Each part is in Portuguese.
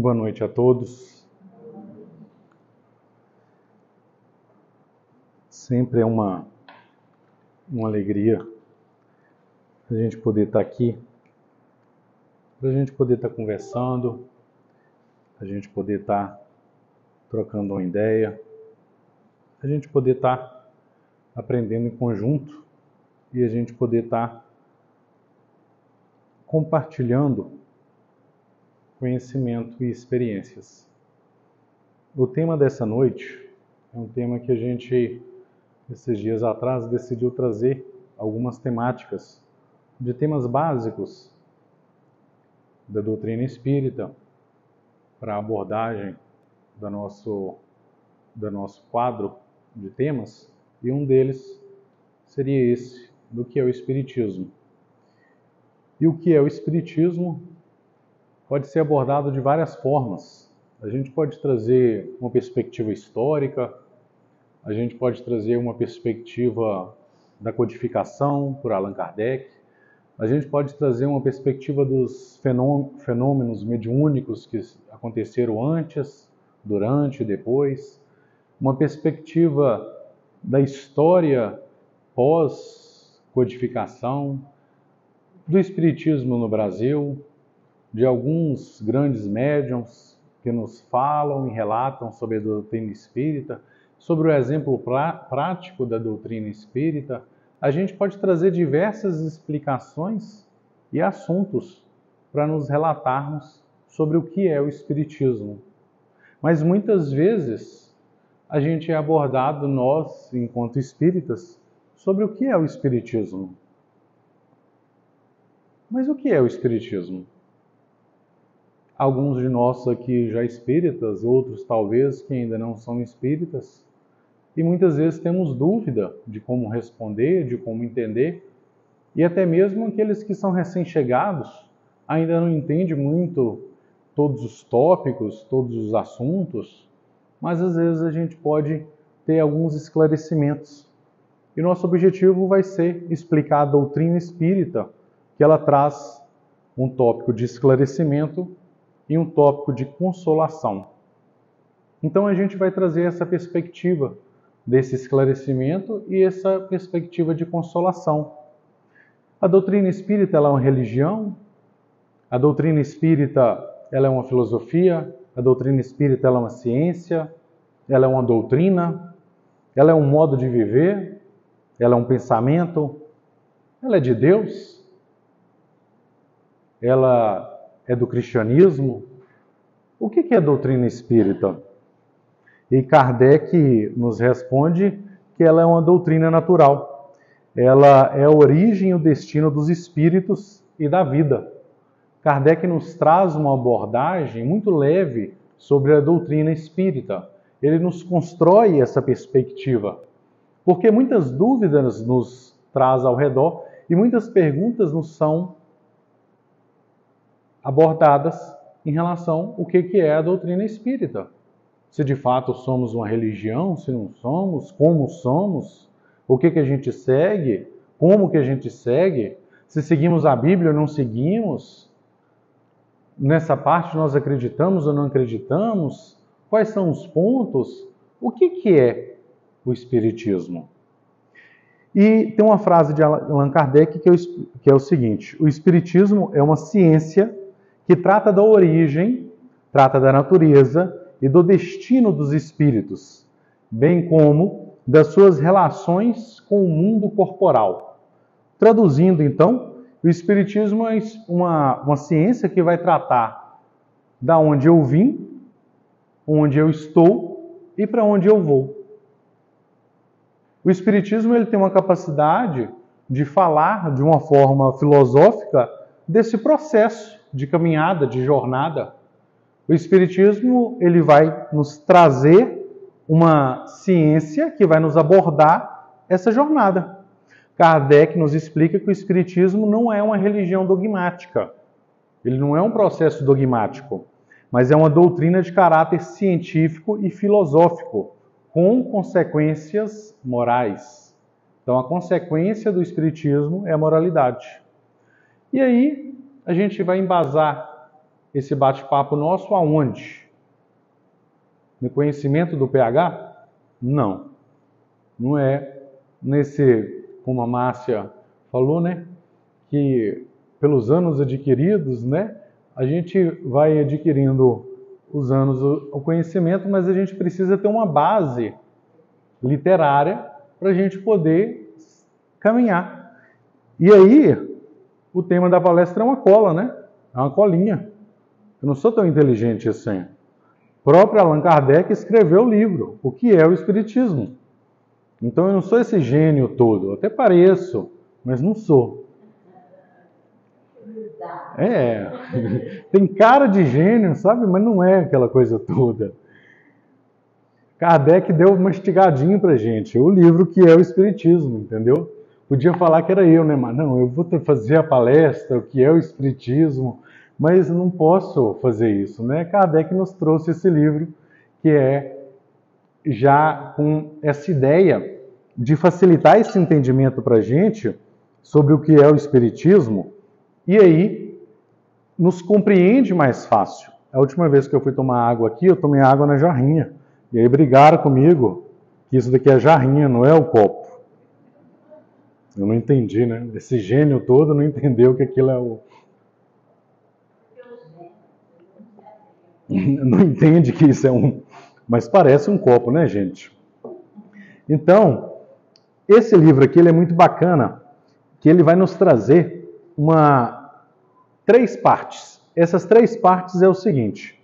Boa noite a todos. Sempre é uma alegria a gente poder estar aqui, para a gente poder estar conversando, a gente poder estar trocando uma ideia, a gente poder estar aprendendo em conjunto e a gente poder estar compartilhando conhecimento e experiências. O tema dessa noite é um tema que a gente, esses dias atrás, decidiu trazer algumas temáticas de temas básicos da doutrina espírita para a abordagem do nosso quadro de temas, e um deles seria esse, do que é o Espiritismo. E o que é o Espiritismo pode ser abordado de várias formas. A gente pode trazer uma perspectiva histórica, a gente pode trazer uma perspectiva da codificação por Allan Kardec, a gente pode trazer uma perspectiva dos fenômenos mediúnicos que aconteceram antes, durante e depois, uma perspectiva da história pós-codificação, do Espiritismo no Brasil, de alguns grandes médiuns que nos falam e relatam sobre a doutrina espírita, sobre o exemplo prático da doutrina espírita. A gente pode trazer diversas explicações e assuntos para nos relatarmos sobre o que é o Espiritismo. Mas muitas vezes a gente é abordado, nós, enquanto espíritas, sobre o que é o Espiritismo. Mas o que é o Espiritismo? Alguns de nós aqui já espíritas, outros talvez que ainda não são espíritas, e muitas vezes temos dúvida de como responder, de como entender, e até mesmo aqueles que são recém-chegados ainda não entendem muito todos os tópicos, todos os assuntos, mas às vezes a gente pode ter alguns esclarecimentos. E nosso objetivo vai ser explicar a doutrina espírita, que ela traz um tópico de esclarecimento e um tópico de consolação. Então a gente vai trazer essa perspectiva desse esclarecimento e essa perspectiva de consolação. A doutrina espírita ela é uma religião, a doutrina espírita ela é uma filosofia, a doutrina espírita ela é uma ciência, ela é uma doutrina, ela é um modo de viver, ela é um pensamento, ela é de Deus, ela é do cristianismo. O que é a doutrina espírita? E Kardec nos responde que ela é uma doutrina natural. Ela é a origem e o destino dos espíritos e da vida. Kardec nos traz uma abordagem muito leve sobre a doutrina espírita. Ele nos constrói essa perspectiva, porque muitas dúvidas nos traz ao redor e muitas perguntas nos são abordadas em relação ao que é a doutrina espírita. Se de fato somos uma religião, se não somos, como somos, o que a gente segue, como que a gente segue, se seguimos a Bíblia ou não seguimos, nessa parte nós acreditamos ou não acreditamos, quais são os pontos, o que é o Espiritismo? E tem uma frase de Allan Kardec que é o seguinte: o Espiritismo é uma ciência que trata da origem, trata da natureza e do destino dos espíritos, bem como das suas relações com o mundo corporal. Traduzindo, então, o Espiritismo é uma ciência que vai tratar da onde eu vim, onde eu estou e para onde eu vou. O Espiritismo ele tem uma capacidade de falar de uma forma filosófica desse processo de caminhada, de jornada. O Espiritismo ele vai nos trazer uma ciência que vai nos abordar essa jornada. Kardec nos explica que o Espiritismo não é uma religião dogmática. Ele não é um processo dogmático, mas é uma doutrina de caráter científico e filosófico, com consequências morais. Então, a consequência do Espiritismo é a moralidade. E aí, a gente vai embasar esse bate-papo nosso aonde? No conhecimento do pH? Não. Não é nesse, como a Márcia falou, né? Que pelos anos adquiridos, né? A gente vai adquirindo os anos o conhecimento, mas a gente precisa ter uma base literária para a gente poder caminhar. E aí, o tema da palestra é uma cola, né? É uma colinha. Eu não sou tão inteligente assim. O próprio Allan Kardec escreveu o livro, O que é o Espiritismo. Então eu não sou esse gênio todo. Eu até pareço, mas não sou. Tem cara de gênio, sabe? Mas não é aquela coisa toda. Kardec deu uma mastigadinha pra gente. O livro que é o Espiritismo, entendeu? Podia falar que era eu, né? Mas não, eu vou fazer a palestra, o que é o Espiritismo, mas não posso fazer isso, né? Kardec nos trouxe esse livro, que é já com essa ideia de facilitar esse entendimento pra gente sobre o que é o Espiritismo, e aí nos compreende mais fácil. A última vez que eu fui tomar água aqui, eu tomei água na jarrinha. E aí brigaram comigo que isso daqui é jarrinha, não é o copo. Eu não entendi, né? Esse gênio todo não entendeu que aquilo é o... Não entende que isso é um... Mas parece um copo, né, gente? Então, esse livro aqui ele é muito bacana, que ele vai nos trazer três partes. Essas três partes é o seguinte...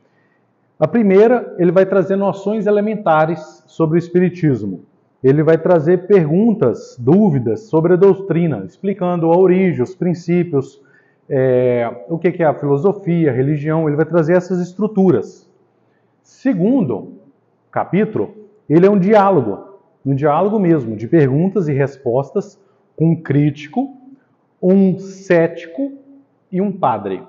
A primeira, ele vai trazer noções elementares sobre o Espiritismo. Ele vai trazer perguntas, dúvidas sobre a doutrina, explicando a origem, os princípios, o que é a filosofia, a religião. Ele vai trazer essas estruturas. Segundo capítulo, ele é um diálogo mesmo, de perguntas e respostas com um crítico, um cético e um padre.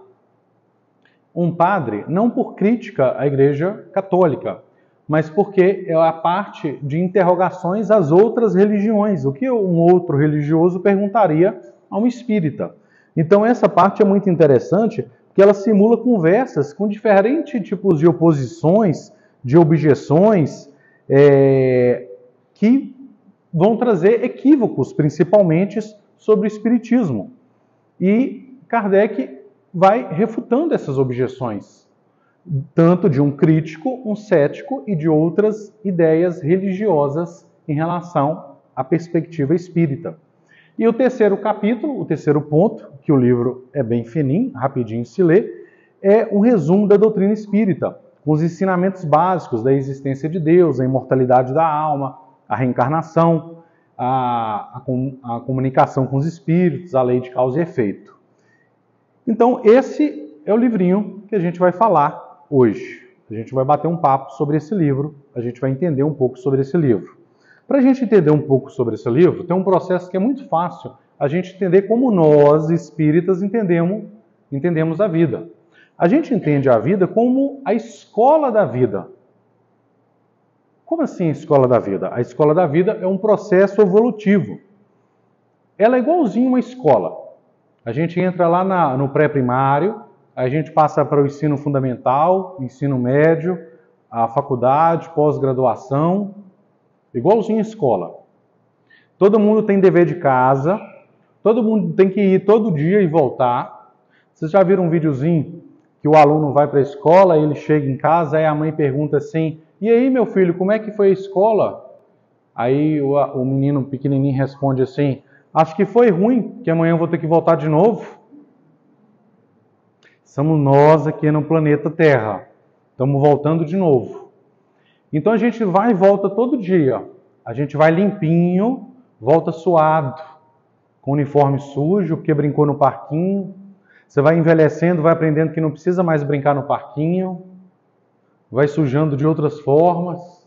Um padre, não por crítica à Igreja Católica, mas porque é a parte de interrogações às outras religiões. O que um outro religioso perguntaria a um espírita? Então essa parte é muito interessante, porque ela simula conversas com diferentes tipos de oposições, de objeções, que vão trazer equívocos, principalmente sobre o Espiritismo. E Kardec vai refutando essas objeções, tanto de um crítico, um cético e de outras ideias religiosas em relação à perspectiva espírita. E o terceiro capítulo, o terceiro ponto, que o livro é bem fininho, rapidinho se lê, é um resumo da doutrina espírita, com os ensinamentos básicos da existência de Deus, a imortalidade da alma, a reencarnação, a comunicação com os espíritos, a lei de causa e efeito. Então, esse é o livrinho que a gente vai falar hoje. A gente vai bater um papo sobre esse livro, a gente vai entender um pouco sobre esse livro. Para a gente entender um pouco sobre esse livro, tem um processo que é muito fácil a gente entender como nós, espíritas, entendemos a vida. A gente entende a vida como a escola da vida. Como assim a escola da vida? A escola da vida é um processo evolutivo. Ela é igualzinho uma escola. A gente entra lá no pré-primário, a gente passa para o ensino fundamental, ensino médio, a faculdade, pós-graduação, igualzinho a escola. Todo mundo tem dever de casa, todo mundo tem que ir todo dia e voltar. Vocês já viram um videozinho que o aluno vai para a escola, ele chega em casa, aí a mãe pergunta assim, e aí meu filho, como é que foi a escola? Aí o menino pequenininho responde assim, acho que foi ruim, que amanhã eu vou ter que voltar de novo. Somos nós aqui no planeta Terra. Estamos voltando de novo. Então a gente vai e volta todo dia. A gente vai limpinho, volta suado, com o uniforme sujo, porque brincou no parquinho. Você vai envelhecendo, vai aprendendo que não precisa mais brincar no parquinho. Vai sujando de outras formas.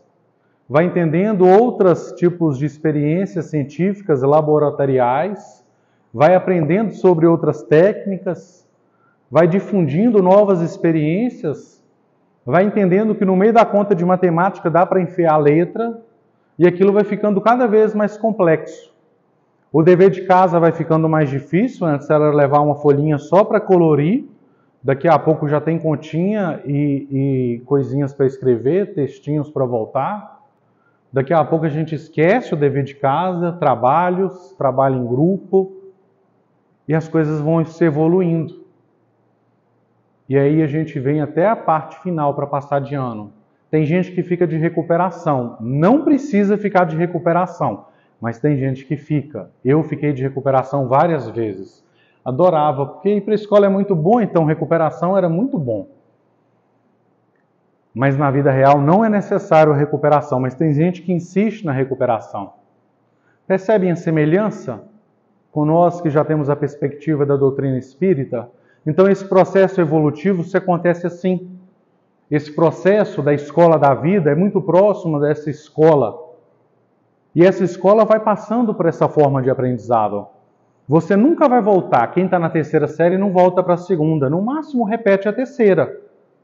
Vai entendendo outros tipos de experiências científicas, laboratoriais, vai aprendendo sobre outras técnicas, vai difundindo novas experiências, vai entendendo que no meio da conta de matemática dá para enfiar a letra, e aquilo vai ficando cada vez mais complexo. O dever de casa vai ficando mais difícil, antes era levar uma folhinha só para colorir, Daqui a pouco já tem continha e coisinhas para escrever, textinhos para voltar. Daqui a pouco a gente esquece o dever de casa, trabalhos, trabalho em grupo, e as coisas vão se evoluindo. E aí a gente vem até a parte final para passar de ano. Tem gente que fica de recuperação. Não precisa ficar de recuperação, mas tem gente que fica. Eu fiquei de recuperação várias vezes. Adorava, porque ir para a escola é muito bom, então recuperação era muito bom. Mas na vida real não é necessário a recuperação, mas tem gente que insiste na recuperação. Percebem a semelhança com nós que já temos a perspectiva da doutrina espírita? Então esse processo evolutivo se acontece assim. Esse processo da escola da vida é muito próximo dessa escola. E essa escola vai passando por essa forma de aprendizado. Você nunca vai voltar. Quem está na terceira série não volta para a segunda. No máximo repete a terceira.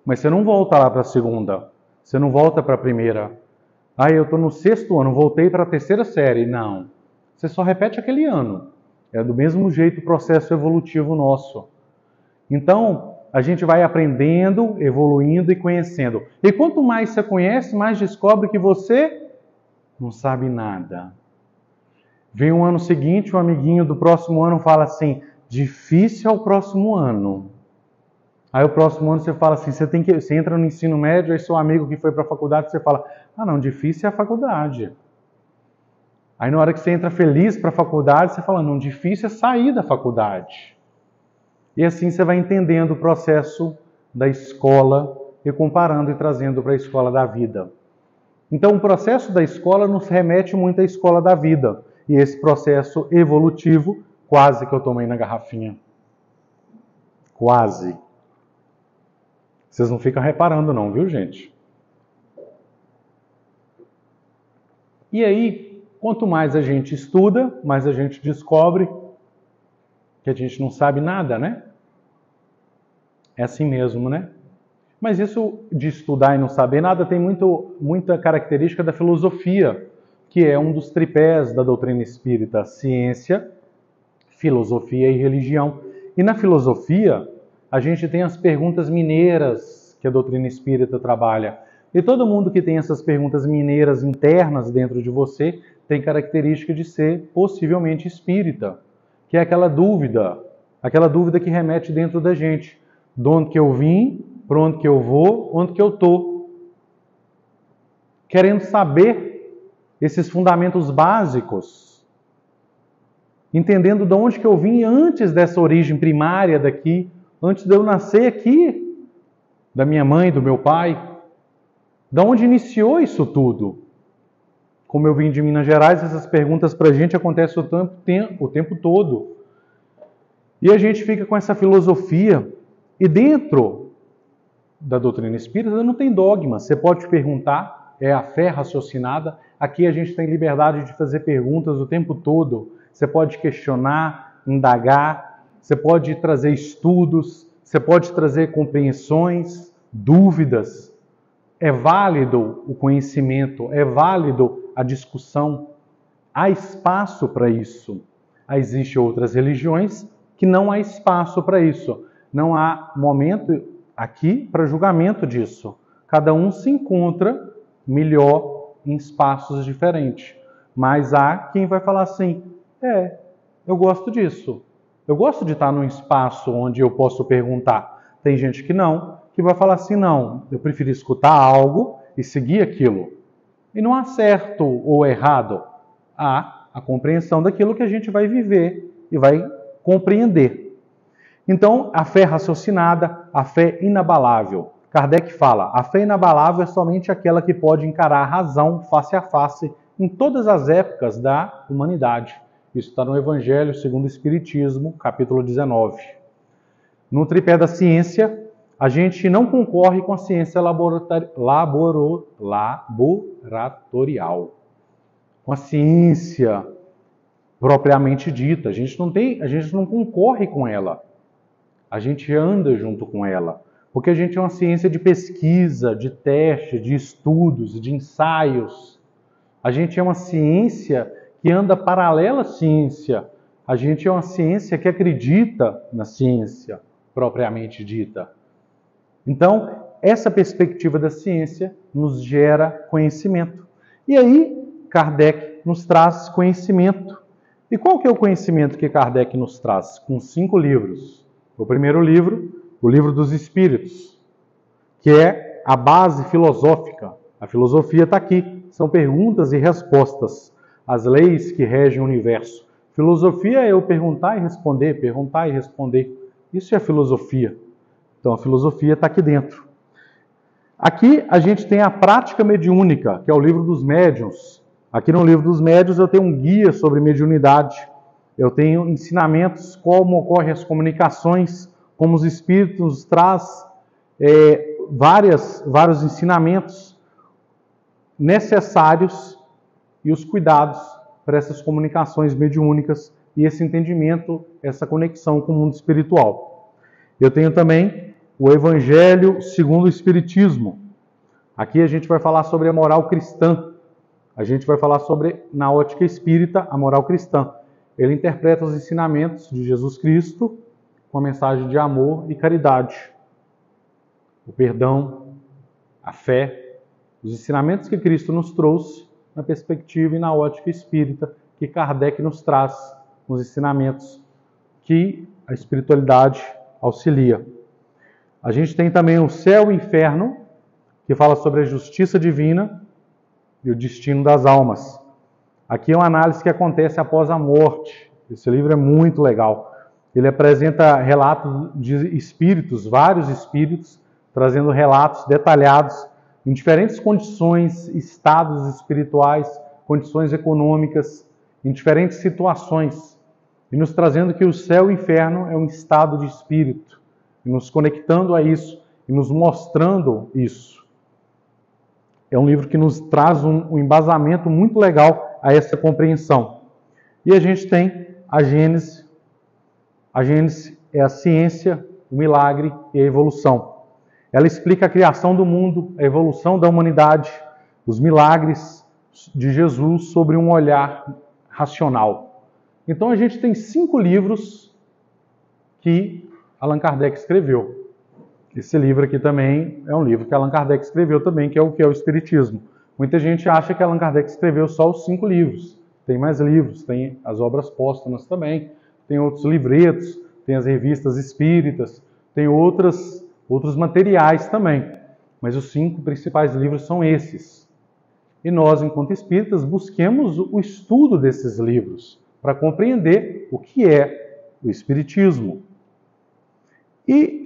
Mas você não volta lá para a segunda. Você não volta para a primeira. Ah, eu estou no 6º ano, voltei para a terceira série. Não. Você só repete aquele ano. É do mesmo jeito o processo evolutivo nosso. Então, a gente vai aprendendo, evoluindo e conhecendo. E quanto mais você conhece, mais descobre que você não sabe nada. Vem um ano seguinte, um amiguinho do próximo ano fala assim, difícil é o próximo ano. Aí o próximo ano você fala assim, você entra no ensino médio, aí seu amigo que foi para a faculdade, você fala, ah não, difícil é a faculdade. Aí na hora que você entra feliz para a faculdade, você fala, não, difícil é sair da faculdade. E assim você vai entendendo o processo da escola e comparando e trazendo para a escola da vida. Então o processo da escola nos remete muito à escola da vida. E esse processo evolutivo, quase que eu tomei na garrafinha. Quase. Vocês não ficam reparando não, viu gente? E aí, quanto mais a gente estuda, mais a gente descobre que a gente não sabe nada, né? É assim mesmo, né? Mas isso de estudar e não saber nada tem muita característica da filosofia, que é um dos tripés da doutrina espírita: ciência, filosofia e religião. E na filosofia, a gente tem as perguntas mineiras que a doutrina espírita trabalha. E todo mundo que tem essas perguntas mineiras internas dentro de você tem característica de ser possivelmente espírita, que é aquela dúvida que remete dentro da gente. De onde que eu vim, para onde que eu vou, onde que eu estou. Querendo saber esses fundamentos básicos, entendendo de onde que eu vim antes dessa origem primária daqui, antes de eu nascer aqui, da minha mãe, do meu pai. De onde iniciou isso tudo? Como eu vim de Minas Gerais, essas perguntas para a gente acontecem o tempo todo. E a gente fica com essa filosofia. E dentro da doutrina espírita não tem dogma. Você pode perguntar, é a fé raciocinada. Aqui a gente tem liberdade de fazer perguntas o tempo todo. Você pode questionar, indagar, você pode trazer estudos, você pode trazer compreensões, dúvidas. É válido o conhecimento, é válido a discussão. Há espaço para isso. Existem outras religiões que não há espaço para isso. Não há momento aqui para julgamento disso. Cada um se encontra melhor em espaços diferentes. Mas há quem vai falar assim, eu gosto disso. Eu gosto de estar num espaço onde eu posso perguntar. Tem gente que não, que vai falar assim, não, eu prefiro escutar algo e seguir aquilo. E não há certo ou errado. Há a compreensão daquilo que a gente vai viver e vai compreender. Então, a fé raciocinada, a fé inabalável. Kardec fala, a fé inabalável é somente aquela que pode encarar a razão face a face em todas as épocas da humanidade. Isso está no Evangelho segundo o Espiritismo, capítulo 19. No tripé da ciência, a gente não concorre com a ciência laboratorial. Com a ciência propriamente dita. A gente não concorre com ela. A gente anda junto com ela, porque a gente é uma ciência de pesquisa, de teste, de estudos, de ensaios. A gente é uma ciência que anda paralela à ciência. A gente é uma ciência que acredita na ciência. propriamente dita. Então, essa perspectiva da ciência nos gera conhecimento. E aí, Kardec nos traz conhecimento. E qual que é o conhecimento que Kardec nos traz? Com 5 livros. O primeiro livro, o Livro dos Espíritos, que é a base filosófica. A filosofia está aqui. São perguntas e respostas. As leis que regem o universo. Filosofia é eu perguntar e responder, perguntar e responder. Isso é filosofia. Então, a filosofia está aqui dentro. Aqui a gente tem a prática mediúnica, que é o livro dos médiuns. Aqui no livro dos médiuns eu tenho um guia sobre mediunidade. Eu tenho ensinamentos, como ocorrem as comunicações, como os espíritos nos traz vários ensinamentos necessários e os cuidados para essas comunicações mediúnicas e esse entendimento, essa conexão com o mundo espiritual. Eu tenho também o Evangelho segundo o Espiritismo. Aqui a gente vai falar sobre a moral cristã. A gente vai falar sobre, na ótica espírita, a moral cristã. Ele interpreta os ensinamentos de Jesus Cristo com a mensagem de amor e caridade. O perdão, a fé, os ensinamentos que Cristo nos trouxe na perspectiva e na ótica espírita que Kardec nos traz, os ensinamentos que a espiritualidade auxilia. A gente tem também o Céu e o Inferno, que fala sobre a justiça divina e o destino das almas. Aqui é uma análise que acontece após a morte. Esse livro é muito legal. Ele apresenta relatos de espíritos, vários espíritos, trazendo relatos detalhados em diferentes condições, estados espirituais, condições econômicas, em diferentes situações, e nos trazendo que o céu e o inferno é um estado de espírito, e nos conectando a isso, e nos mostrando isso. É um livro que nos traz um embasamento muito legal a essa compreensão. E a gente tem a Gênese. A Gênese é a ciência, o milagre e a evolução. Ela explica a criação do mundo, a evolução da humanidade, os milagres de Jesus sobre um olhar racional. Então a gente tem 5 livros que Allan Kardec escreveu. Esse livro aqui também é um livro que Allan Kardec escreveu também, que é o Espiritismo. Muita gente acha que Allan Kardec escreveu só os 5 livros. Tem mais livros, tem as obras póstumas também, tem outros livretos, tem as revistas espíritas, tem outros materiais também. Mas os 5 principais livros são esses. E nós, enquanto espíritas, busquemos o estudo desses livros para compreender o que é o Espiritismo. E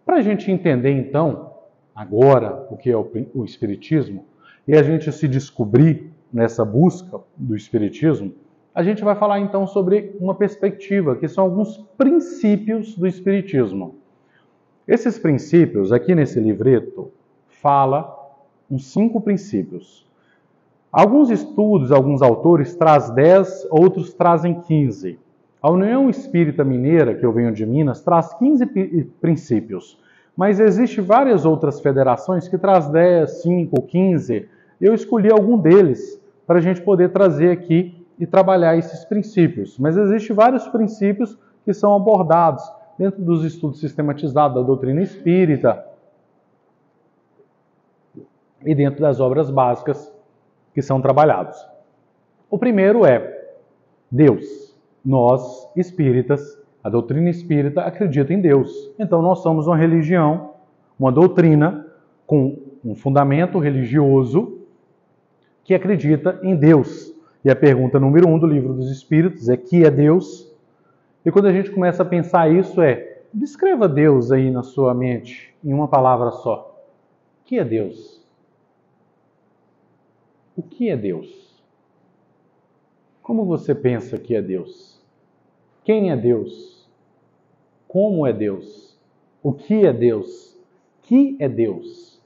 para a gente entender, então, agora o que é o Espiritismo, e a gente se descobrir nessa busca do Espiritismo, a gente vai falar então sobre uma perspectiva, que são alguns princípios do Espiritismo. Esses princípios, aqui nesse livreto, fala uns 5 princípios. Alguns estudos, alguns autores trazem 10, outros trazem 15. A União Espírita Mineira, que eu venho de Minas, traz 15 princípios. Mas existem várias outras federações que trazem 10, 5, 15. Eu escolhi algum deles para a gente poder trazer aqui e trabalhar esses princípios. Mas existem vários princípios que são abordados dentro dos estudos sistematizados da doutrina espírita e dentro das obras básicas que são trabalhados. O primeiro é Deus. Nós, espíritas, a doutrina espírita acredita em Deus. Então nós somos uma religião, uma doutrina com um fundamento religioso que acredita em Deus. E a pergunta número 1 do Livro dos Espíritos é: que é Deus? E quando a gente começa a pensar isso descreva Deus aí na sua mente em uma palavra só. O que é Deus? O que é Deus? Como você pensa que é Deus? Quem é Deus? Como é Deus? O que é Deus? Que é Deus?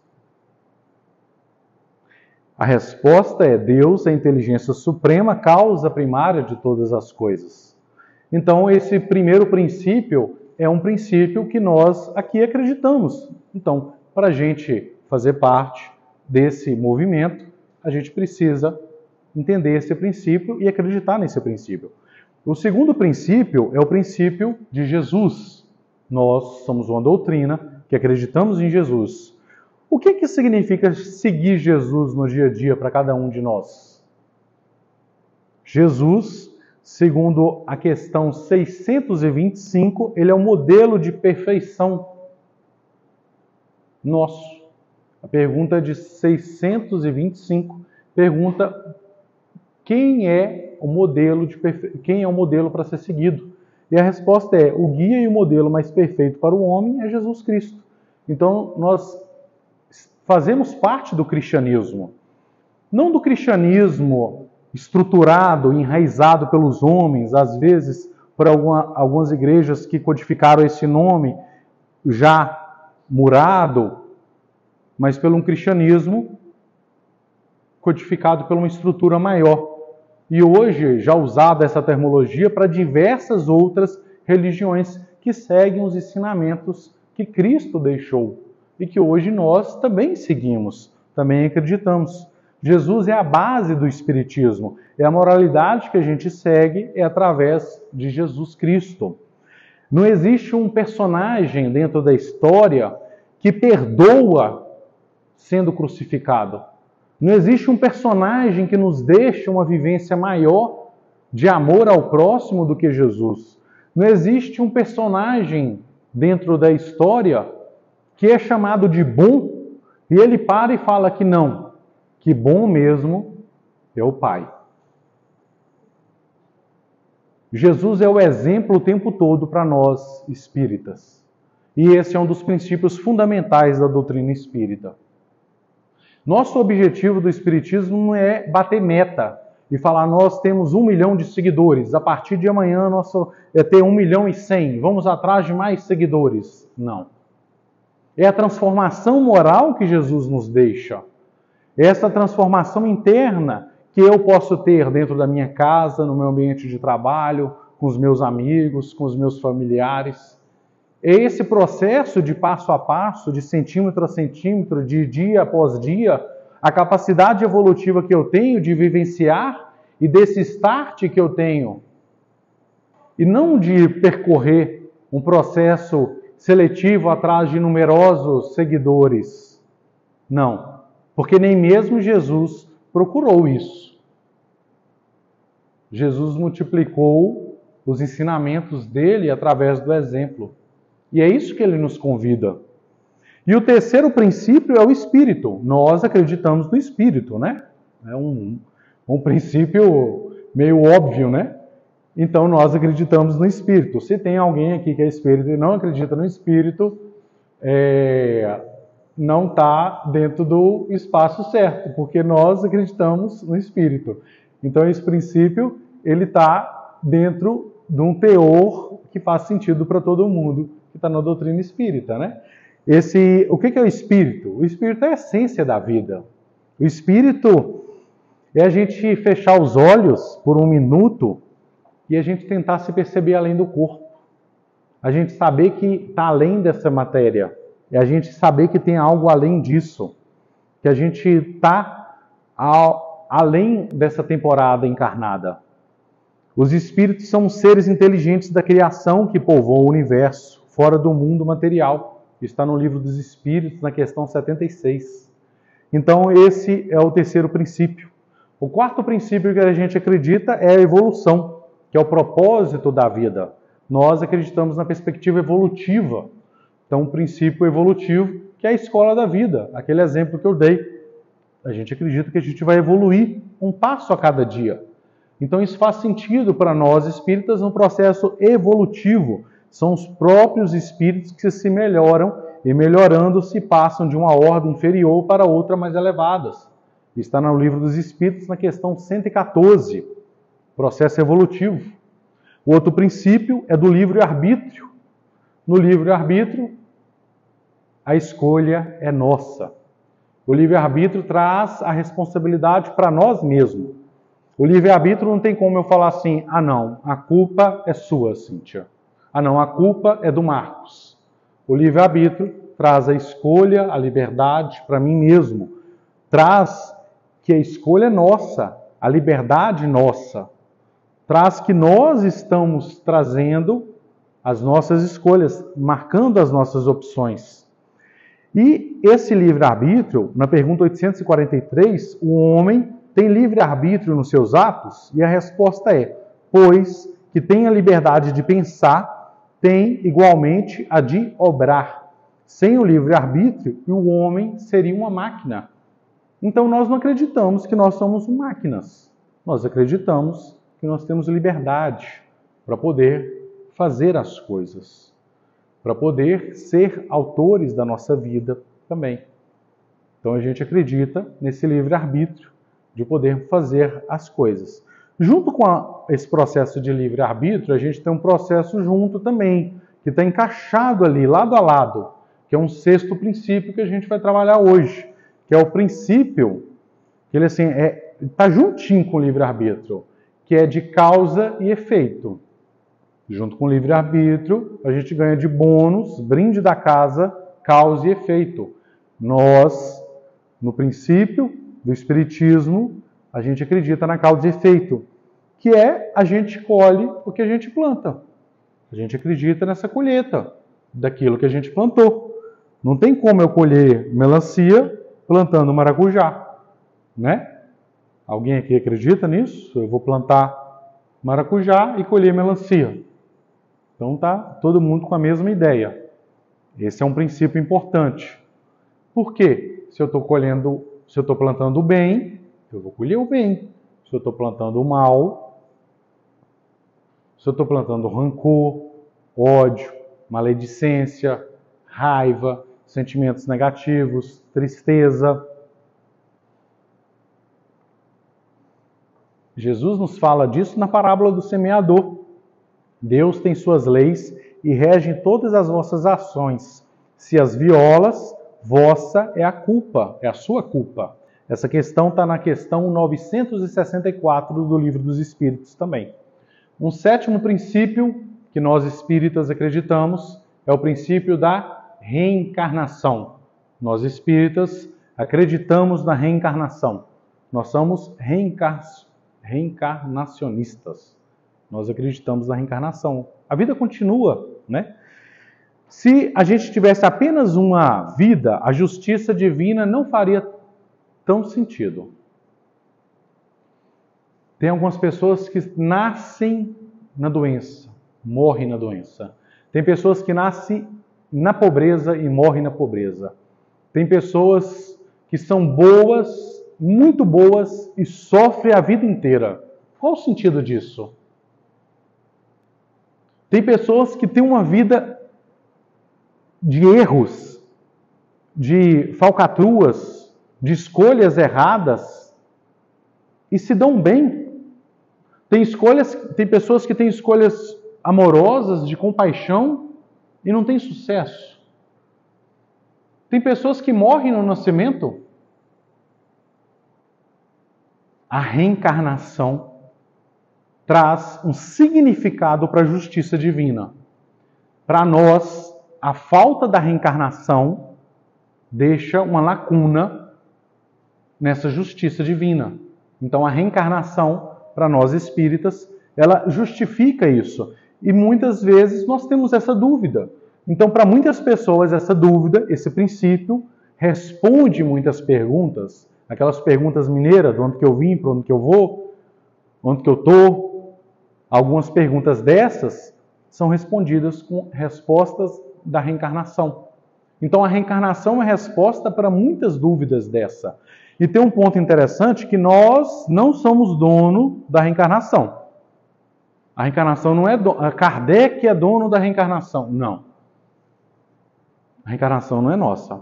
A resposta é: Deus é a inteligência suprema, causa primária de todas as coisas. Então, esse primeiro princípio é um princípio que nós aqui acreditamos. Então, para a gente fazer parte desse movimento, a gente precisa entender esse princípio e acreditar nesse princípio. O segundo princípio é o princípio de Jesus. Nós somos uma doutrina que acreditamos em Jesus. O que significa seguir Jesus no dia a dia para cada um de nós? Jesus, segundo a questão 625, ele é o modelo de perfeição nosso. A pergunta de 625 pergunta quem é o modelo para ser seguido? E a resposta é: o guia e o modelo mais perfeito para o homem é Jesus Cristo. Então, nós fazemos parte do cristianismo. Não do cristianismo estruturado, enraizado pelos homens, às vezes por algumas igrejas que codificaram esse nome já murado, mas pelo um cristianismo codificado por uma estrutura maior. E hoje, já usada essa terminologia para diversas outras religiões que seguem os ensinamentos que Cristo deixou e que hoje nós também seguimos, também acreditamos. Jesus é a base do Espiritismo, é a moralidade que a gente segue é através de Jesus Cristo. Não existe um personagem dentro da história que perdoa sendo crucificado. Não existe um personagem que nos deixa uma vivência maior de amor ao próximo do que Jesus. Não existe um personagem dentro da história que é chamado de bom e ele para e fala que não, que bom mesmo é o Pai. Jesus é o exemplo o tempo todo para nós espíritas. E esse é um dos princípios fundamentais da doutrina espírita. Nosso objetivo do Espiritismo não é bater meta e falar nós temos 1 milhão de seguidores, a partir de amanhã nosso é ter 1.100.000, vamos atrás de mais seguidores. Não. É a transformação moral que Jesus nos deixa. É essa transformação interna que eu posso ter dentro da minha casa, no meu ambiente de trabalho, com os meus amigos, com os meus familiares. É esse processo de passo a passo, de centímetro a centímetro, de dia após dia, a capacidade evolutiva que eu tenho de vivenciar e desse start que eu tenho. E não de percorrer um processo seletivo atrás de numerosos seguidores. Não, porque nem mesmo Jesus procurou isso. Jesus multiplicou os ensinamentos dele através do exemplo. E é isso que ele nos convida. E o terceiro princípio é o Espírito. Nós acreditamos no Espírito, né? É um princípio meio óbvio, né? Então nós acreditamos no Espírito. Se tem alguém aqui que é Espírito e não acredita no Espírito, não está dentro do espaço certo, porque nós acreditamos no Espírito. Então esse princípio, ele está dentro de um teor que faz sentido para todo mundo que está na doutrina espírita, né? O que é o Espírito? O Espírito é a essência da vida. O Espírito é a gente fechar os olhos por um minuto e a gente tentar se perceber além do corpo. A gente saber que está além dessa matéria. É a gente saber que tem algo além disso. Que a gente está além dessa temporada encarnada. Os espíritos são seres inteligentes da criação que povoam o universo, fora do mundo material. Está no Livro dos Espíritos, na questão 76. Então, esse é o terceiro princípio. O quarto princípio que a gente acredita é a evolução, que é o propósito da vida. Nós acreditamos na perspectiva evolutiva. Então, o princípio evolutivo, que é a escola da vida, aquele exemplo que eu dei. A gente acredita que a gente vai evoluir um passo a cada dia. Então, isso faz sentido para nós espíritas no processo evolutivo. São os próprios espíritos que se melhoram e, melhorando, se passam de uma ordem inferior para outra mais elevadas. Está no Livro dos Espíritos, na questão 114, processo evolutivo. O outro princípio é do livre-arbítrio. No livre-arbítrio, a escolha é nossa. O livre-arbítrio traz a responsabilidade para nós mesmos. O livre-arbítrio não tem como eu falar assim, não, a culpa é sua, Cíntia. Não, a culpa é do Marcos. O livre-arbítrio traz a escolha, a liberdade para mim mesmo. Traz que a escolha é nossa, a liberdade nossa. Traz que nós estamos trazendo as nossas escolhas, marcando as nossas opções. E esse livre-arbítrio, na pergunta 843, o homem tem livre-arbítrio nos seus atos? E a resposta é: pois que tem a liberdade de pensar, tem igualmente a de obrar. Sem o livre-arbítrio, o homem seria uma máquina. Então nós não acreditamos que nós somos máquinas. Nós acreditamos que nós temos liberdade para poder fazer as coisas, para poder ser autores da nossa vida também. Então a gente acredita nesse livre-arbítrio de poder fazer as coisas. Junto com esse processo de livre-arbítrio, a gente tem um processo junto também, que está encaixado ali, lado a lado, que é um sexto princípio que a gente vai trabalhar hoje, que é o princípio, que ele assim, está juntinho com o livre-arbítrio, que é de causa e efeito. Junto com o livre-arbítrio, a gente ganha de bônus, brinde da casa, causa e efeito. Nós, no princípio do Espiritismo, a gente acredita na causa e efeito, que é a gente colhe o que a gente planta. A gente acredita nessa colheita daquilo que a gente plantou. Não tem como eu colher melancia plantando maracujá, né? Alguém aqui acredita nisso? Eu vou plantar maracujá e colher melancia. Então tá todo mundo com a mesma ideia. Esse é um princípio importante. Por quê? Se eu estou plantando o bem, eu vou colher o bem. Se eu estou plantando o mal, se eu estou plantando rancor, ódio, maledicência, raiva, sentimentos negativos, tristeza. Jesus nos fala disso na parábola do semeador. Deus tem suas leis e rege todas as vossas ações. Se as violas, vossa é a culpa, é a sua culpa. Essa questão está na questão 964 do Livro dos Espíritos também. Um sétimo princípio que nós espíritas acreditamos é o princípio da reencarnação. Nós espíritas acreditamos na reencarnação. Nós somos reencarnacionistas. Nós acreditamos na reencarnação. A vida continua, né? Se a gente tivesse apenas uma vida, a justiça divina não faria tão sentido. Tem algumas pessoas que nascem na doença, morrem na doença. Tem pessoas que nascem na pobreza e morrem na pobreza. Tem pessoas que são boas, muito boas e sofrem a vida inteira. Qual o sentido disso? Tem pessoas que têm uma vida de erros, de falcatruas, de escolhas erradas e se dão bem. Tem pessoas que têm escolhas amorosas, de compaixão e não têm sucesso. Tem pessoas que morrem no nascimento. A reencarnação traz um significado para a justiça divina. Para nós, a falta da reencarnação deixa uma lacuna nessa justiça divina. Então, a reencarnação, para nós espíritas, ela justifica isso. E muitas vezes nós temos essa dúvida. Então, para muitas pessoas, essa dúvida, esse princípio, responde muitas perguntas. Aquelas perguntas mineiras, de onde que eu vim, para onde que eu vou, onde que eu estou. Algumas perguntas dessas são respondidas com respostas da reencarnação. Então, a reencarnação é resposta para muitas dúvidas dessa. E tem um ponto interessante que nós não somos dono da reencarnação. A reencarnação não é Kardec é dono da reencarnação. Não. A reencarnação não é nossa.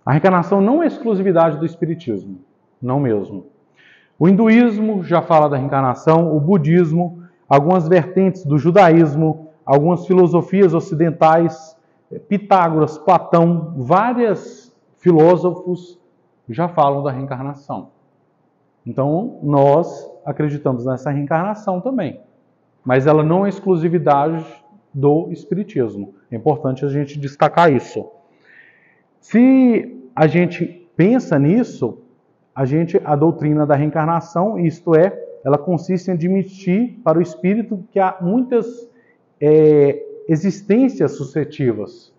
A reencarnação não é exclusividade do Espiritismo. Não mesmo. O hinduísmo já fala da reencarnação, o budismo, algumas vertentes do judaísmo, algumas filosofias ocidentais, Pitágoras, Platão, vários filósofos já falam da reencarnação. Então, nós acreditamos nessa reencarnação também. Mas ela não é exclusividade do Espiritismo. É importante a gente destacar isso. Se a gente pensa nisso, a doutrina da reencarnação, isto é, ela consiste em admitir para o espírito que há muitas existências sucessivas.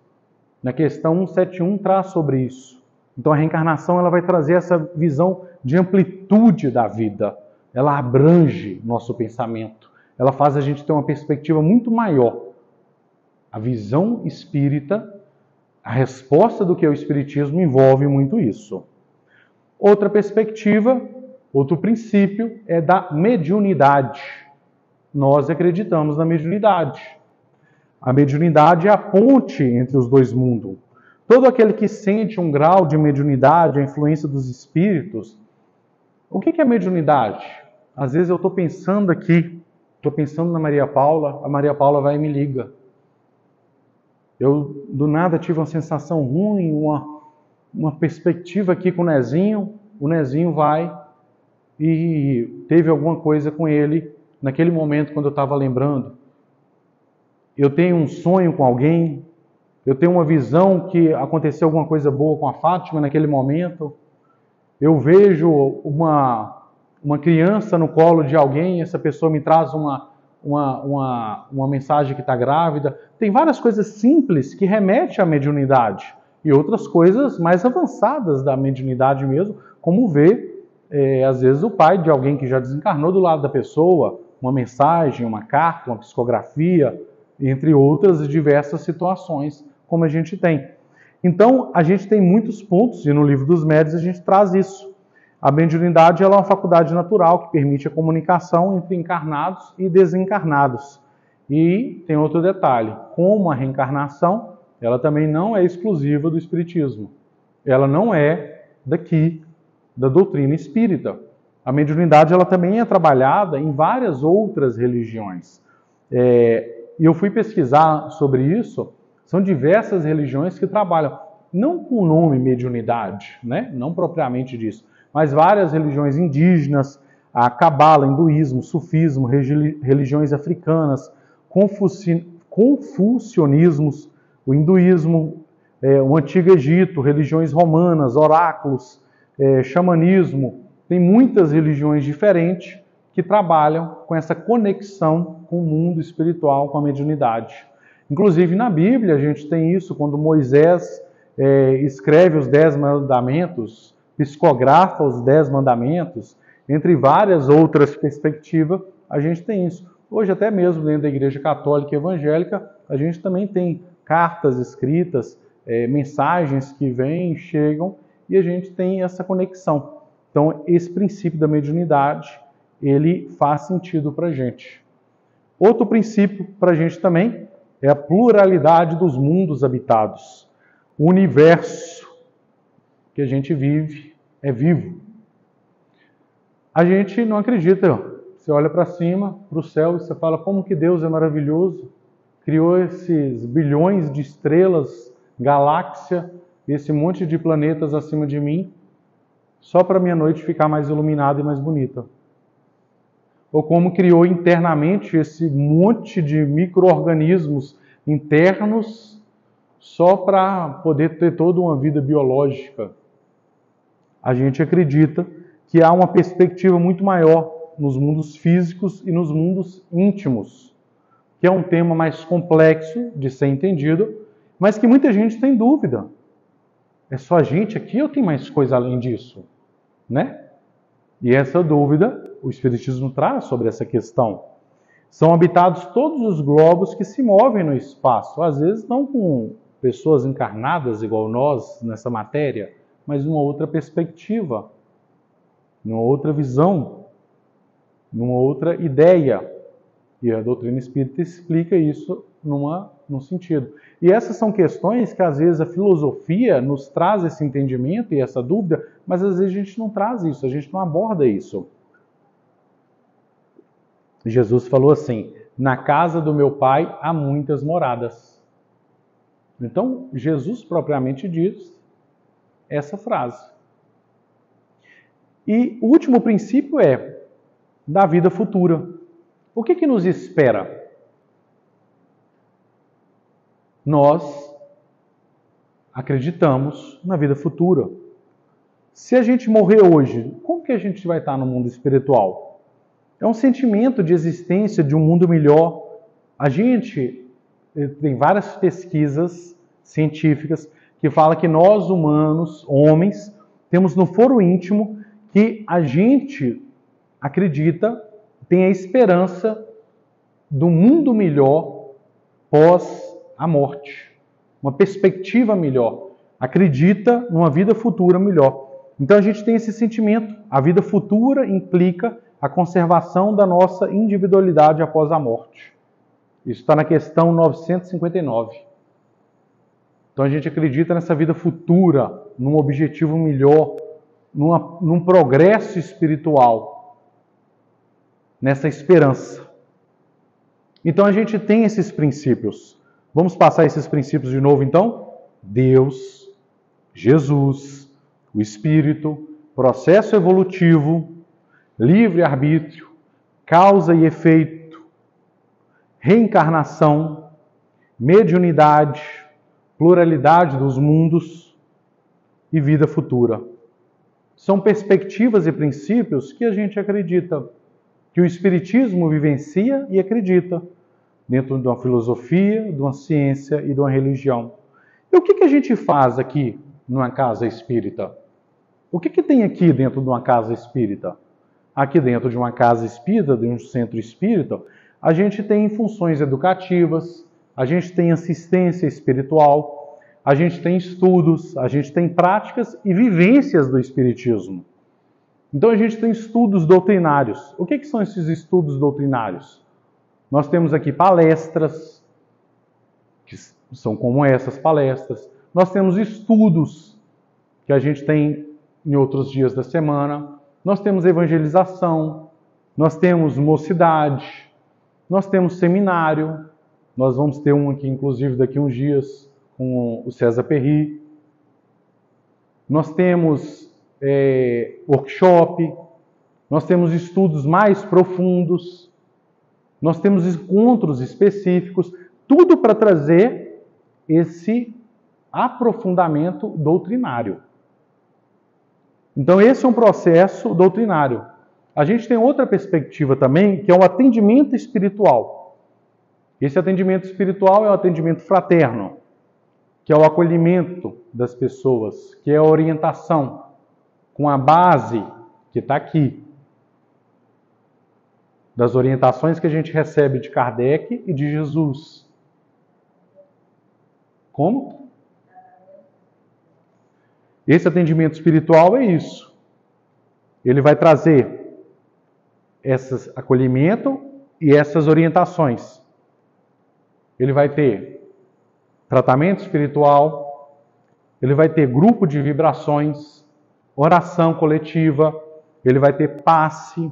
Na questão 171 traz sobre isso. Então a reencarnação ela vai trazer essa visão de amplitude da vida. Ela abrange nosso pensamento. Ela faz a gente ter uma perspectiva muito maior. A visão espírita, a resposta do que é o espiritismo envolve muito isso. Outra perspectiva, outro princípio é da mediunidade. Nós acreditamos na mediunidade. A mediunidade é a ponte entre os dois mundos. Todo aquele que sente um grau de mediunidade, a influência dos espíritos. O que é mediunidade? Às vezes eu estou pensando aqui, estou pensando na Maria Paula, a Maria Paula vai e me liga. Eu, do nada, tive uma sensação ruim, uma perspectiva aqui com o Nezinho vai e teve alguma coisa com ele naquele momento quando eu estava lembrando. Eu tenho um sonho com alguém, eu tenho uma visão que aconteceu alguma coisa boa com a Fátima naquele momento. Eu vejo uma criança no colo de alguém, essa pessoa me traz uma mensagem que está grávida. Tem várias coisas simples que remetem à mediunidade e outras coisas mais avançadas da mediunidade mesmo, como ver, às vezes, o pai de alguém que já desencarnou do lado da pessoa, uma mensagem, uma carta, uma psicografia, entre outras diversas situações, como a gente tem. Então, a gente tem muitos pontos, e no Livro dos Médiuns a gente traz isso. A mediunidade ela é uma faculdade natural que permite a comunicação entre encarnados e desencarnados. E tem outro detalhe, como a reencarnação, ela também não é exclusiva do espiritismo. Ela não é daqui, da doutrina espírita. A mediunidade ela também é trabalhada em várias outras religiões. E eu fui pesquisar sobre isso, são diversas religiões que trabalham, não com o nome mediunidade, né? Não propriamente disso, mas várias religiões indígenas, a cabala, hinduísmo, sufismo, religiões africanas, confucionismos, o hinduísmo, o Antigo Egito, religiões romanas, oráculos, xamanismo. Tem muitas religiões diferentes que trabalham com essa conexão com o mundo espiritual, com a mediunidade. Inclusive na Bíblia a gente tem isso, quando Moisés escreve os 10 mandamentos, psicografa os 10 mandamentos, entre várias outras perspectivas, a gente tem isso. Hoje até mesmo dentro da Igreja Católica e Evangélica, a gente também tem cartas escritas, mensagens que vêm, chegam, e a gente tem essa conexão. Então esse princípio da mediunidade, ele faz sentido para a gente. Outro princípio para a gente também é a pluralidade dos mundos habitados. O universo que a gente vive é vivo. A gente não acredita. Você olha para cima, para o céu, e você fala como que Deus é maravilhoso. Criou esses bilhões de estrelas, galáxia, esse monte de planetas acima de mim, só para minha noite ficar mais iluminada e mais bonita. Ou como criou internamente esse monte de micro-organismos internos só para poder ter toda uma vida biológica. A gente acredita que há uma perspectiva muito maior nos mundos físicos e nos mundos íntimos, que é um tema mais complexo de ser entendido, mas que muita gente tem dúvida. É só a gente aqui ou tem mais coisa além disso? Né? E essa dúvida o Espiritismo traz sobre essa questão. São habitados todos os globos que se movem no espaço, às vezes não com pessoas encarnadas igual nós nessa matéria, mas numa outra perspectiva, numa outra visão, numa outra ideia. E a doutrina espírita explica isso num sentido. E essas são questões que às vezes a filosofia nos traz esse entendimento e essa dúvida, mas às vezes a gente não traz isso, a gente não aborda isso. Jesus falou assim: na casa do meu pai há muitas moradas. Então, Jesus propriamente diz essa frase. E o último princípio é da vida futura. O que nos espera? Nós acreditamos na vida futura. Se a gente morrer hoje, como que a gente vai estar no mundo espiritual? É um sentimento de existência de um mundo melhor. A gente tem várias pesquisas científicas que falam que nós humanos, homens, temos no foro íntimo que a gente acredita, tem a esperança do mundo melhor pós a morte. Uma perspectiva melhor. Acredita numa vida futura melhor. Então a gente tem esse sentimento. A vida futura implica a conservação da nossa individualidade após a morte. Isso está na questão 959. Então a gente acredita nessa vida futura, num objetivo melhor, num progresso espiritual, nessa esperança. Então a gente tem esses princípios. Vamos passar esses princípios de novo então? Deus, Jesus, o Espírito, processo evolutivo, livre-arbítrio, causa e efeito, reencarnação, mediunidade, pluralidade dos mundos e vida futura. São perspectivas e princípios que a gente acredita, que o Espiritismo vivencia e acredita, dentro de uma filosofia, de uma ciência e de uma religião. E o que a gente faz aqui numa casa espírita? O que tem aqui dentro de uma casa espírita? Aqui dentro de uma casa espírita, de um centro espírita, a gente tem funções educativas, a gente tem assistência espiritual, a gente tem estudos, a gente tem práticas e vivências do Espiritismo. Então a gente tem estudos doutrinários. O que são esses estudos doutrinários? Nós temos aqui palestras, que são como essas palestras. Nós temos estudos, que a gente tem em outros dias da semana. Nós temos evangelização, nós temos mocidade, nós temos seminário. Nós vamos ter um aqui, inclusive, daqui a uns dias, com o César Perry. Nós temos workshop, nós temos estudos mais profundos, nós temos encontros específicos, tudo para trazer esse aprofundamento doutrinário. Então esse é um processo doutrinário. A gente tem outra perspectiva também, que é o atendimento espiritual. Esse atendimento espiritual é o atendimento fraterno, que é o acolhimento das pessoas, que é a orientação, com a base que está aqui, das orientações que a gente recebe de Kardec e de Jesus. Como? Esse atendimento espiritual é isso. Ele vai trazer esse acolhimento e essas orientações. Ele vai ter tratamento espiritual, ele vai ter grupo de vibrações, oração coletiva, ele vai ter passe,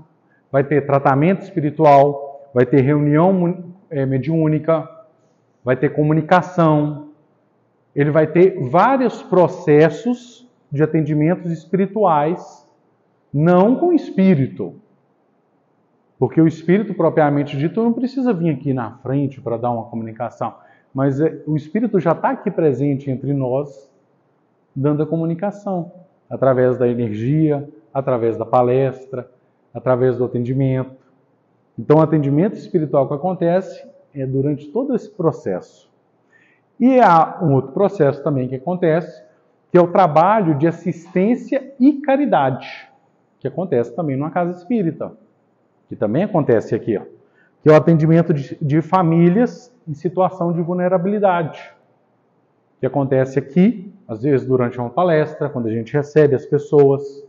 vai ter tratamento espiritual, vai ter reunião mediúnica, vai ter comunicação, ele vai ter vários processos de atendimentos espirituais, não com espírito. Porque o espírito propriamente dito não precisa vir aqui na frente para dar uma comunicação, mas o espírito já está aqui presente entre nós, dando a comunicação, através da energia, através da palestra, através do atendimento. Então o atendimento espiritual que acontece é durante todo esse processo. E há um outro processo também que acontece, que é o trabalho de assistência e caridade, que acontece também numa casa espírita, que também acontece aqui, ó, que é o atendimento de famílias em situação de vulnerabilidade, que acontece aqui, às vezes durante uma palestra, quando a gente recebe as pessoas,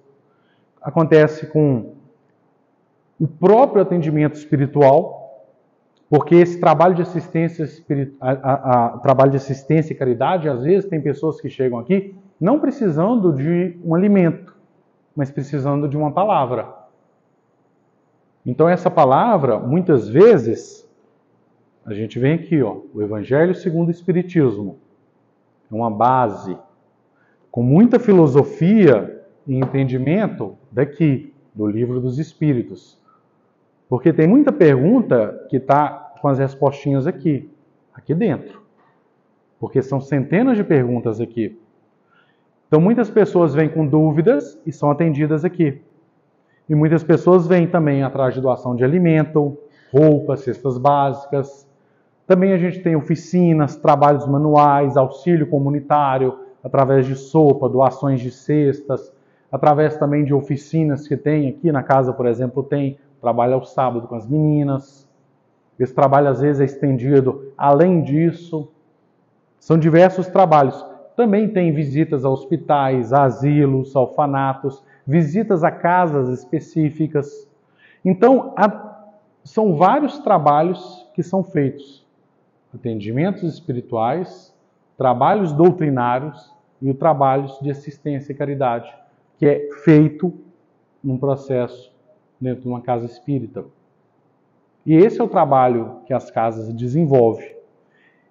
acontece com o próprio atendimento espiritual, porque esse trabalho de assistência trabalho de assistência e caridade, às vezes tem pessoas que chegam aqui não precisando de um alimento, mas precisando de uma palavra. Então essa palavra, muitas vezes, a gente vem aqui, ó, o Evangelho segundo o Espiritismo. É uma base, com muita filosofia e entendimento daqui, do Livro dos Espíritos. Porque tem muita pergunta que está com as respostinhas aqui dentro. Porque são centenas de perguntas aqui. Então muitas pessoas vêm com dúvidas e são atendidas aqui. E muitas pessoas vêm também atrás de doação de alimento, roupas, cestas básicas, Também a gente tem oficinas, trabalhos manuais, auxílio comunitário, através de sopa, doações de cestas, através também de oficinas que tem aqui na casa, por exemplo, tem trabalho ao sábado com as meninas. Esse trabalho às vezes é estendido além disso. São diversos trabalhos. Também tem visitas a hospitais, a asilos, a orfanatos, visitas a casas específicas. Então, são vários trabalhos que são feitos. Atendimentos espirituais, trabalhos doutrinários e o trabalho de assistência e caridade, que é feito num processo dentro de uma casa espírita. E esse é o trabalho que as casas desenvolvem.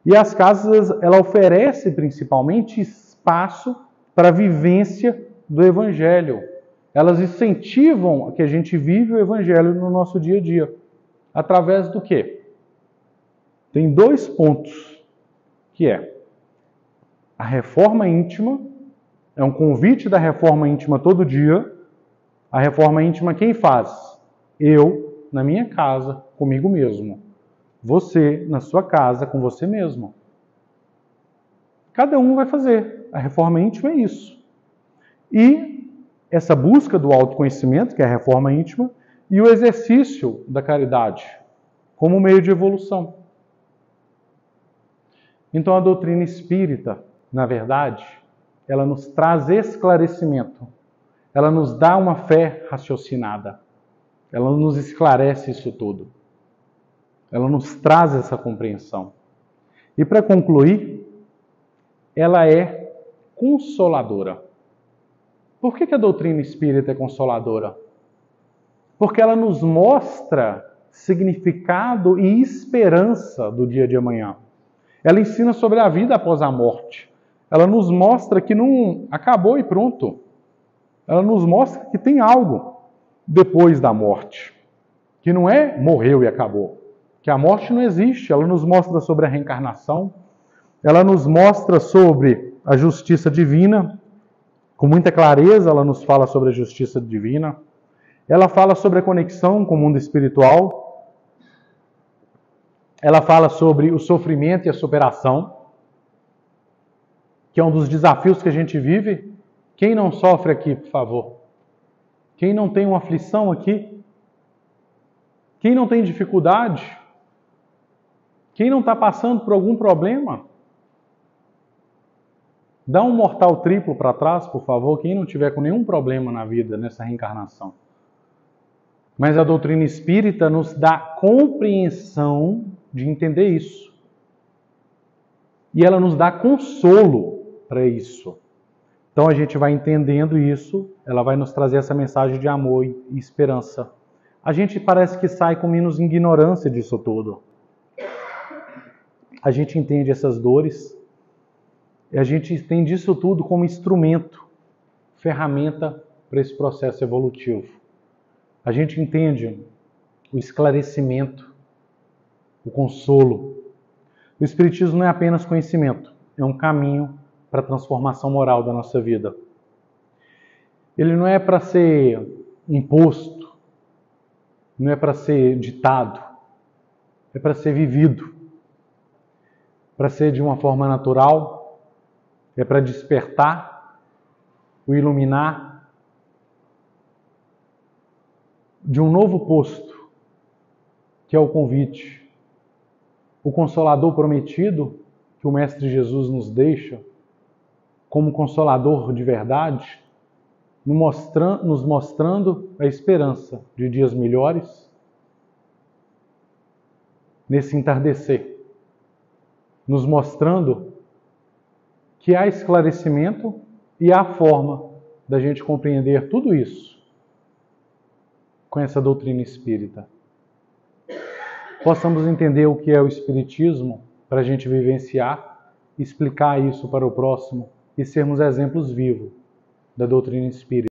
E as casas, ela oferece principalmente espaço para a vivência do Evangelho. Elas incentivam que a gente vive o Evangelho no nosso dia a dia. Através do quê? Tem 2 pontos, que é a reforma íntima, é um convite da reforma íntima todo dia. A reforma íntima quem faz? Eu, na minha casa, comigo mesmo. Você, na sua casa, com você mesmo. Cada um vai fazer. A reforma íntima é isso. E essa busca do autoconhecimento, que é a reforma íntima, e o exercício da caridade, como meio de evolução. Então a doutrina espírita, na verdade, ela nos traz esclarecimento. Ela nos dá uma fé raciocinada. Ela nos esclarece isso tudo. Ela nos traz essa compreensão. E para concluir, ela é consoladora. Por que a doutrina espírita é consoladora? Porque ela nos mostra significado e esperança do dia de amanhã. Ela ensina sobre a vida após a morte. Ela nos mostra que não acabou e pronto. Ela nos mostra que tem algo depois da morte. Que não é morreu e acabou. Que a morte não existe. Ela nos mostra sobre a reencarnação. Ela nos mostra sobre a justiça divina. Com muita clareza ela nos fala sobre a justiça divina. Ela fala sobre a conexão com o mundo espiritual. Ela fala sobre o sofrimento e a superação, que é um dos desafios que a gente vive. Quem não sofre aqui, por favor? Quem não tem uma aflição aqui? Quem não tem dificuldade? Quem não está passando por algum problema? Dá um mortal triplo para trás, por favor, quem não tiver com nenhum problema na vida, nessa reencarnação. Mas a doutrina espírita nos dá compreensão de entender isso. E ela nos dá consolo para isso. Então a gente vai entendendo isso, ela vai nos trazer essa mensagem de amor e esperança. A gente parece que sai com menos ignorância disso tudo. A gente entende essas dores, e a gente entende isso tudo como instrumento, ferramenta para esse processo evolutivo. A gente entende o esclarecimento, o consolo. O Espiritismo não é apenas conhecimento, é um caminho para a transformação moral da nossa vida. Ele não é para ser imposto, não é para ser ditado, é para ser vivido, para ser de uma forma natural, é para despertar, o iluminar de um novo posto, que é o convite. O Consolador prometido, que o Mestre Jesus nos deixa, como Consolador de verdade, nos mostrando a esperança de dias melhores, nesse entardecer, nos mostrando que há esclarecimento e há forma da gente compreender tudo isso com essa doutrina espírita. Possamos entender o que é o Espiritismo para a gente vivenciar, explicar isso para o próximo e sermos exemplos vivos da doutrina espírita.